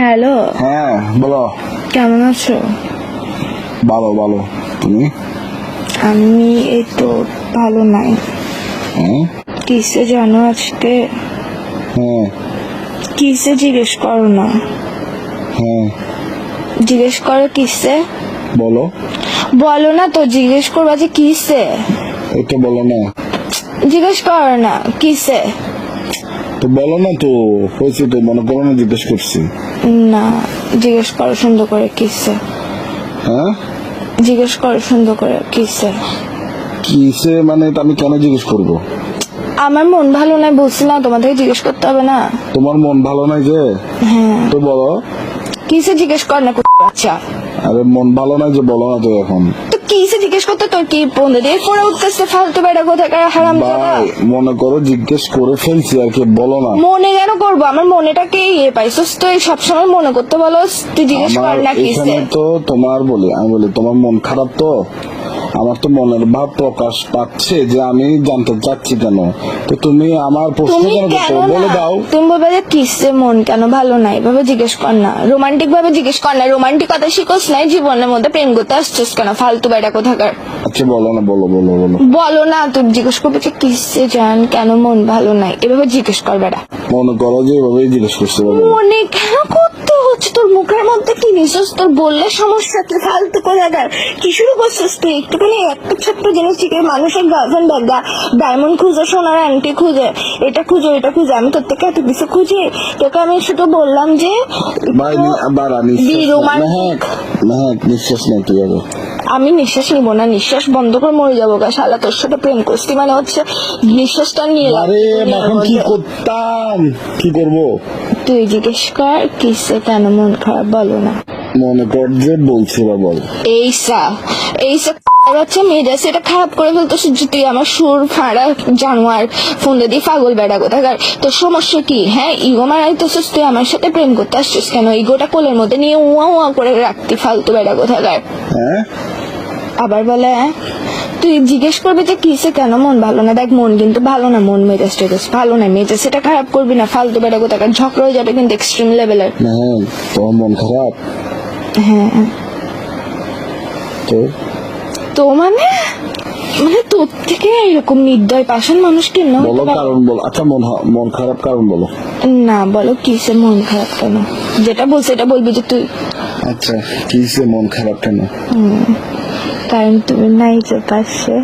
Hello, হ্যাঁ বলো। কেমন আছো? ভালো ভালো, তুমি? আমি এই তো ভালো নাই। হ্যাঁ কিসে জানো আজকে? হ্যাঁ কিসে জিজ্ঞেস করো না, হ্যাঁ জিজ্ঞেস করো কিসে। বলো। বলো না তো, জিজ্ঞেস করবা যে কিসে। এটা বলো না জিজ্ঞেস করো না কিসে। তো, বলো না তো, হয়েছে তো, মনে করো না জিজ্ঞেস করছি। না, জিজ্ঞেস করো সুন্দর করে কিসে। হ্যাঁ জিজ্ঞেস করো সুন্দর করে কিসে। কিসে মানে এটা আমি কেন জিজ্ঞেস করবো? আমার মন ভালো নাই বলছিলাম, তোমাদের জিজ্ঞেস করতে হবে না। তোমার মন ভালো নাই যে? হ্যাঁ, তো বলো। কিসে জিজ্ঞেস কর না আচ্ছা। আরে মন ভালো নাই যে, বলো না তো এখন। তো কিসে জিজ্ঞেস করতে তোর কি বন্ধু দিয়ে পড়ে উঠতেছে ফালতু বেড়া কোথাকার হারাম জাদা। ভাই মনে করো জিজ্ঞেস করে ফেলছি আর কি, বলো না। মনে কেন করবো? আমার মনেটাকে পাইছিস তো, সবসময় মনে করতে বলো। তুই জিজ্ঞেস কর আমার না কিসে। এখানে তো তোমার আমি বলি তোমার মন খারাপ তো, আমার তো মনের ভাব প্রকাশ পাচ্ছে যে আমি জানতে চাচ্ছি কেন। তো তুমি আমার প্রশ্ন তুমি কেন কেন করছো বলে না, দাও। তুমি বলবে যে কিসে মন কেন ভালো নাই, এভাবে জিজ্ঞেস কর না। রোমান্টিক ভাবে জিজ্ঞেস কর না। রোমান্টিকতা শিখোস নাই জীবনের মধ্যে, প্রেম করতে আসছিস কেন ফালতু বেড়া কোথাকার। আচ্ছা বলো না, বলো বলো বলো। বলো না, তুই জিজ্ঞেস করবি যে কিসে জান কেন মন ভালো নাই, এভাবে জিজ্ঞেস কর বেড়া। মনে করো যে এভাবেই জিজ্ঞেস করছে, বলো। মনে কেন করতে হচ্ছে? তোর মুখের মধ্যে কি নিছিস? তোর বললে সমস্যা কি? ফালতু কোথাকার কি শুরু করছিস তুই? একটুখানি একটা ছোট্ট জিনিস থেকে মানুষের গার্লফ্রেন্ড ডায়মন্ড খুঁজে, সোনার আংটি খুঁজে, এটা খুঁজে এটা খুঁজে, আমি তোর থেকে এত কিছু খুঁজি? তোকে আমি শুধু বললাম যে ভাই আবার নিঃশ্বাস নেই তুই আবার। আমি নিঃশ্বাস নিব না, নিঃশ্বাস বন্ধ করে মরে যাবো গা শালা। তোর সাথে প্রেম করছি মানে হচ্ছে নিঃশ্বাসটা নিয়ে লাভ আরে নেই এর এখন কি মধ্যে। করতাম, কি করবো? তুই জিজ্ঞেস কর কিসে কেন মন খারাপ, বলো না। মনে কর যে বলছি বা বল। এইসা বাচ্চা মেজাজ এটা খারাপ করে ফেলতেছিস যে তুই আমার সুর ফাঁড়া জানোয়ার ফোন দিয়ে পাগল বেড়া কোথাকার। তোর সমস্যা কি? হ্যাঁ, ইগো মারাইতেছিস তুই আমার সাথে প্রেম করতে আসছিস কেন? ইগোটা কোলের মধ্যে নিয়ে উয়া উয়া করে রাখতি ফালতু বেড়া কোথাকার। হ্যাঁ আবার বলে তুই জিজ্ঞেস করবি যে কিসে কেন মন ভালো না। দেখ মন কিন্তু ভালো না, মন মেজাজ টেজাজ ভালো না, মেজাজ সেটা খারাপ করবি না ফালতু বেড়া কোথাকার। ঝগড়া হয়ে যাবে কিন্তু এক্সট্রিম লেভেলের। হ্যাঁ তোমার মন খারাপ হ্যাঁ তো? তো মানে মানে তোর থেকে এরকম নির্দয় পাষাণ মানুষ কেন? বলো কারণ বলো। আচ্ছা মন খারাপ কারণ বলো। না, বলো কিসে মন খারাপ কেন, যেটা বলছে এটা বলবি যে তুই। আচ্ছা কিসে মন খারাপ কেন? কারণ তুমি নাই যে পাশে।